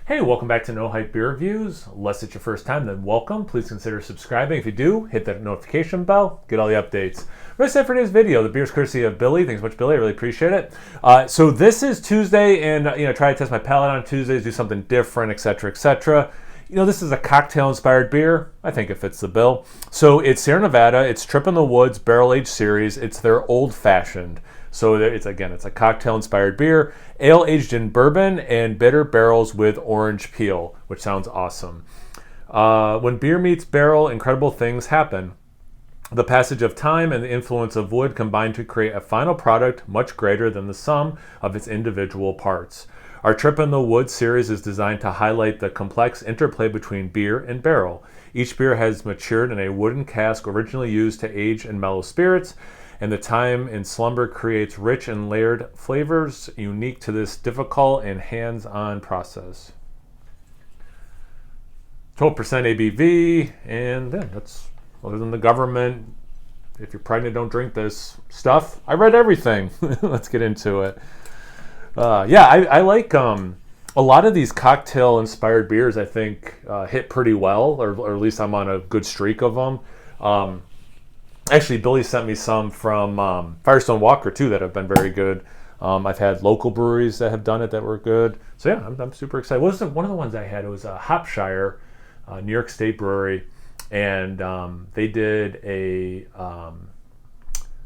Hey, welcome back to No Hype Beer Reviews. Unless it's your first time, then welcome. Please consider subscribing. If you do, hit that notification bell, get all the updates. That's it for today's video. The beer's courtesy of Billy. Thanks so much, Billy. I really appreciate it. So this is Tuesday, and try to test my palate on Tuesdays, do something different, etc., etc. This is a cocktail-inspired beer. I think it fits the bill. So it's Sierra Nevada. It's Trip in the Woods Barrel Aged Series. It's their old-fashioned. So it's a cocktail-inspired beer, ale aged in bourbon and bitter barrels with orange peel, which sounds awesome. When beer meets barrel, incredible things happen. The passage of time and the influence of wood combine to create a final product much greater than the sum of its individual parts. Our Trip in the Woods series is designed to highlight the complex interplay between beer and barrel. Each beer has matured in a wooden cask originally used to age and mellow spirits, and the time in slumber creates rich and layered flavors unique to this difficult and hands-on process. 12% ABV, and that's other than the government. If you're pregnant, don't drink this stuff. I read everything. Let's get into it. I like a lot of these cocktail-inspired beers. I think hit pretty well, or at least I'm on a good streak of them. Actually, Billy sent me some from Firestone Walker, too, that have been very good. I've had local breweries that have done it that were good. So, yeah, I'm super excited. One of the ones I had, it was Hopshire, New York State brewery, and they did a,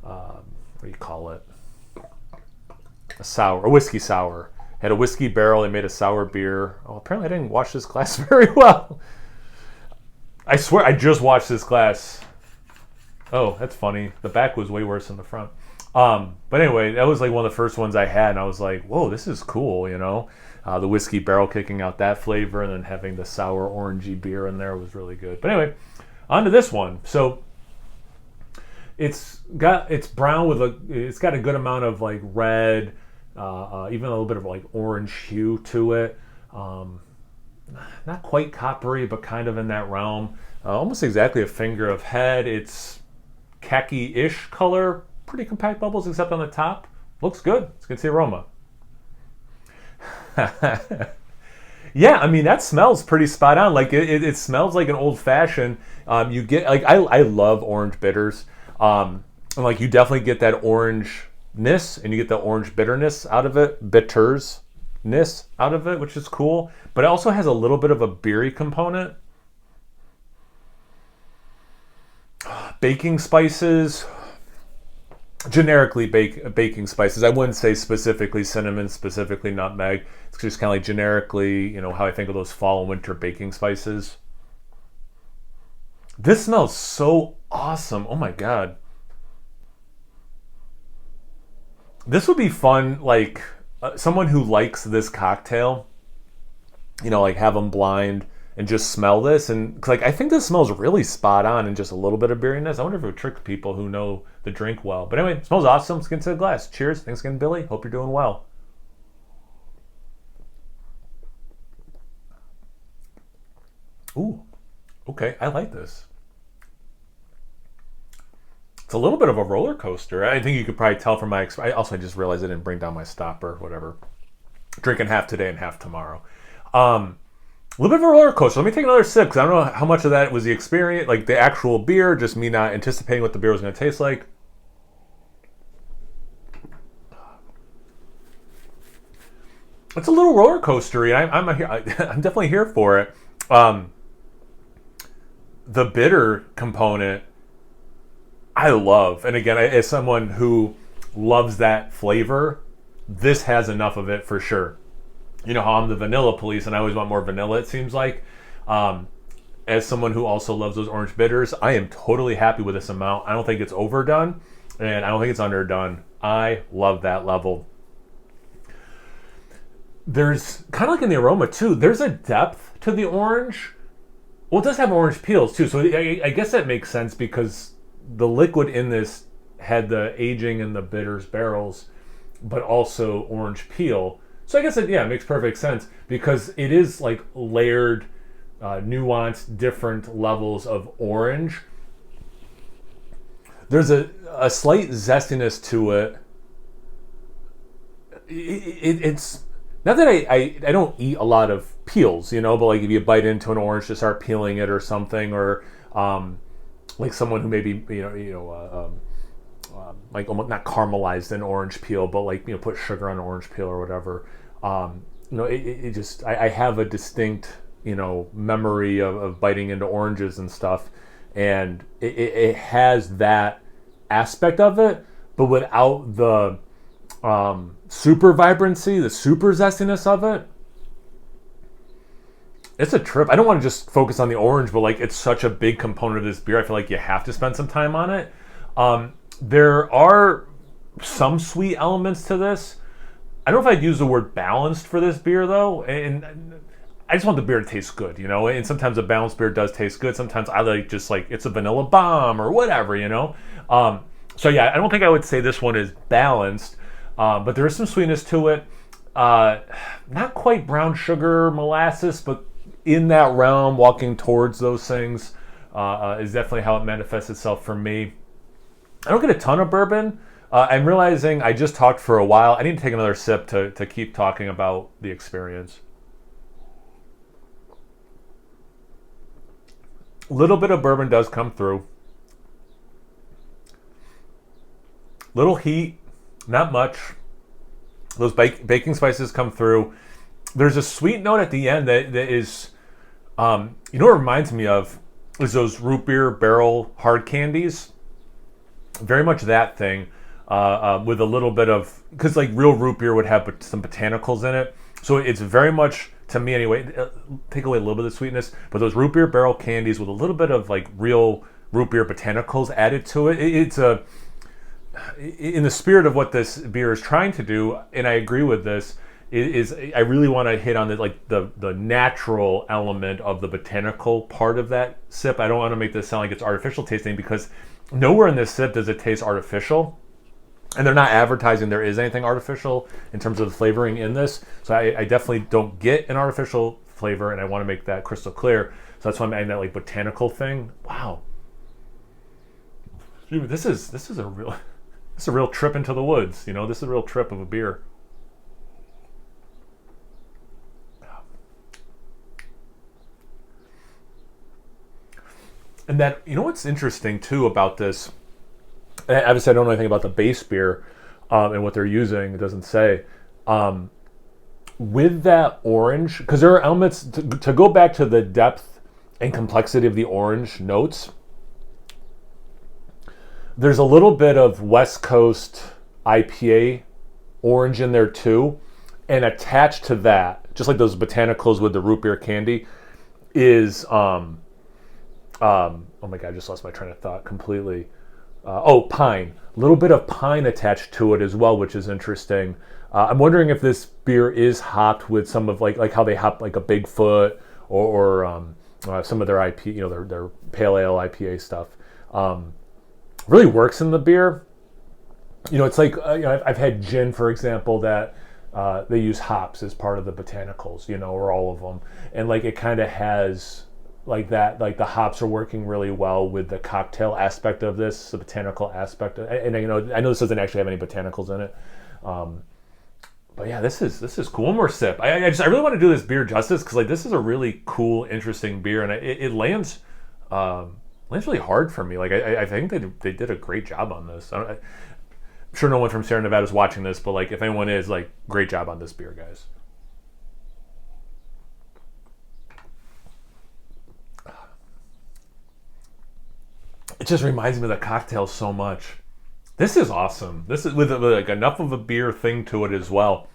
what do you call it? A whiskey sour. Had a whiskey barrel. They made a sour beer. Oh, apparently I didn't wash this glass very well. I swear I just washed this glass. Oh, that's funny. The back was way worse than the front. But anyway, that was like one of the first ones I had, and I was like, whoa, this is cool, The whiskey barrel kicking out that flavor, and then having the sour orangey beer in there was really good. But anyway, on to this one. So it's brown it's got a good amount of like red, even a little bit of like orange hue to it. Not quite coppery, but kind of in that realm. Almost exactly a finger of head. It's khaki-ish color, pretty compact bubbles except on the top. Looks good. Let's get the aroma. Yeah, I mean that smells pretty spot on. Like it smells like an old-fashioned. You get like I love orange bitters. And like you definitely get that orangeness, and you get the orange bitterness out of it, bittersness out of it, which is cool. But it also has a little bit of a beery component. Baking spices, generically baking spices. I wouldn't say specifically cinnamon, specifically nutmeg. It's just kind of like generically, how I think of those fall and winter baking spices. This smells so awesome. Oh my God. This would be fun, like someone who likes this cocktail, like have them blind and just smell this, and like I think this smells really spot on, and just a little bit of beeriness. I wonder if it would trick people who know the drink well. But anyway, it smells awesome. Let's get into the glass. Cheers. Thanks again, Billy. Hope you're doing well. Ooh, okay. I like this. It's a little bit of a roller coaster. I think you could probably tell from my. I just realized I didn't bring down my stopper. Whatever. Drinking half today and half tomorrow. A little bit of a roller coaster. Let me take another sip, because I don't know how much of that was the experience, like the actual beer, just me not anticipating what the beer was going to taste like. It's a little roller coastery. I'm definitely here for it. The bitter component, I love. And again, as someone who loves that flavor, this has enough of it for sure. You know how I'm the vanilla police, and I always want more vanilla, it seems like. As someone who also loves those orange bitters, I am totally happy with this amount. I don't think it's overdone, and I don't think it's underdone. I love that level. There's, kind of like in the aroma too, there's a depth to the orange. Well, it does have orange peels too, so I guess that makes sense, because the liquid in this had the aging in the bitters barrels, but also orange peel. So I guess it makes perfect sense, because it is like layered, nuanced, different levels of orange. There's a slight zestiness to it. It's not that I don't eat a lot of peels, you know, but like if you bite into an orange to start peeling it or something, or like someone who maybe like almost not caramelized an orange peel, but like put sugar on an orange peel or whatever. It just I have a distinct memory of biting into oranges and stuff, and it has that aspect of it, but without the super vibrancy, the super zestiness of it. It's a trip. I don't want to just focus on the orange, but like it's such a big component of this beer. I feel like you have to spend some time on it. There are some sweet elements to this. I don't know if I'd use the word balanced for this beer though, and I just want the beer to taste good, and sometimes a balanced beer does taste good. Sometimes I like just like it's a vanilla bomb or whatever, So yeah, I don't think I would say this one is balanced, but there is some sweetness to it. Not quite brown sugar, molasses, but in that realm, walking towards those things is definitely how it manifests itself for me. I don't get a ton of bourbon. I'm realizing I just talked for a while. I need to take another sip to keep talking about the experience. A little bit of bourbon does come through. Little heat, not much. Those baking spices come through. There's a sweet note at the end that is, what it reminds me of is those root beer barrel hard candies. Very much that thing, with a little bit of, because like real root beer would have some botanicals in it. So it's very much, to me anyway, take away a little bit of the sweetness, but those root beer barrel candies with a little bit of like real root beer botanicals added to it. It's in the spirit of what this beer is trying to do, and I agree with this, is I really want to hit on the natural element of the botanical part of that sip. I don't want to make this sound like it's artificial tasting, because nowhere in this sip does it taste artificial, and they're not advertising there is anything artificial in terms of the flavoring in this. So I definitely don't get an artificial flavor, and I want to make that crystal clear. So that's why I'm adding that like botanical thing. Wow, this is a real trip into the woods. This is a real trip of a beer. And that, what's interesting too about this, obviously I don't know anything about the base beer and what they're using, it doesn't say. With that orange, because there are elements, to go back to the depth and complexity of the orange notes, there's a little bit of West Coast IPA orange in there too. And attached to that, just like those botanicals with the root beer candy, is, oh my God, I just lost my train of thought completely. Pine. A little bit of pine attached to it as well, which is interesting. I'm wondering if this beer is hopped with some of like how they hop like a Bigfoot or some of their IP, their pale ale IPA stuff. Really works in the beer. It's like I've had gin, for example, that they use hops as part of the botanicals, or all of them, and like it kind of has like that, like the hops are working really well with the cocktail aspect of this, the botanical aspect, and I know this doesn't actually have any botanicals in it, but yeah, this is cool. One more sip. I really want to do this beer justice, because like this is a really cool, interesting beer, and it lands really hard for me. Like I think they did a great job on this. I'm sure no one from Sierra Nevada is watching this, but like if anyone is, like, great job on this beer, guys. It just reminds me of the cocktail so much. This is awesome. This is with like enough of a beer thing to it as well.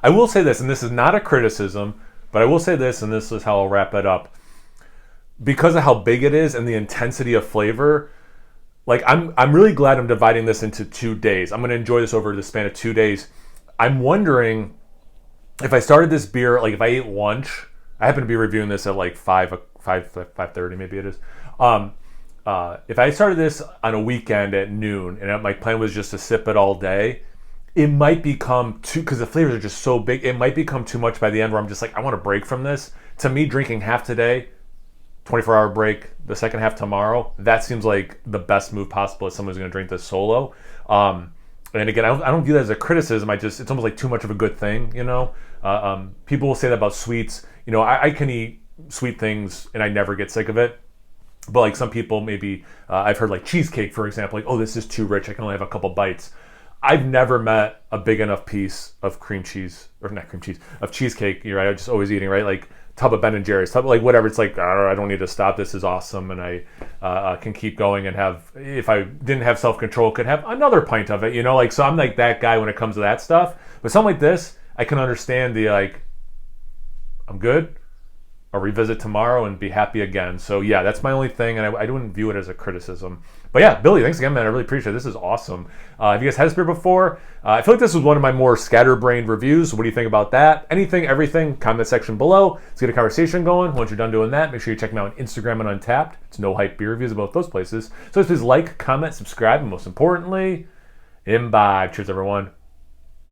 I will say this, and this is not a criticism, but I will say this, and this is how I'll wrap it up. Because of how big it is and the intensity of flavor, like I'm really glad I'm dividing this into 2 days. I'm going to enjoy this over the span of 2 days. I'm wondering if I started this beer, like if I ate lunch, I happen to be reviewing this at like 5:30 maybe it is. If I started this on a weekend at noon and my plan was just to sip it all day, it might become too, because the flavors are just so big, it might become too much by the end where I'm just like, I want to break from this. To me, drinking half today, 24-hour break, the second half tomorrow, that seems like the best move possible if someone's going to drink this solo. And again, I don't view that as a criticism. It's almost like too much of a good thing, People will say that about sweets. You know, I can eat sweet things and I never get sick of it. But like some people, maybe I've heard like cheesecake, for example, like, oh, this is too rich. I can only have a couple bites. I've never met a big enough piece of cream cheese, or not cream cheese, of cheesecake. You're right. I'm just always eating, right? Like tub of Ben and Jerry's, tub, like whatever. It's like, I don't need to stop. This is awesome, and I can keep going and have. If I didn't have self control, could have another pint of it. You know, like so. I'm like that guy when it comes to that stuff. But something like this, I can understand the like. I'm good. I'll revisit tomorrow and be happy again. So yeah, that's my only thing, and I don't view it as a criticism. But yeah, Billy, thanks again, man. I really appreciate it. This is awesome. Have you guys had this beer before? I feel like this was one of my more scatterbrained reviews. What do you think about that? Anything, everything, comment section below. Let's get a conversation going. Once you're done doing that, make sure you check me out on Instagram and Untapped. It's No Hype Beer Reviews about those places. So please like, comment, subscribe, and most importantly, imbibe. Cheers, everyone.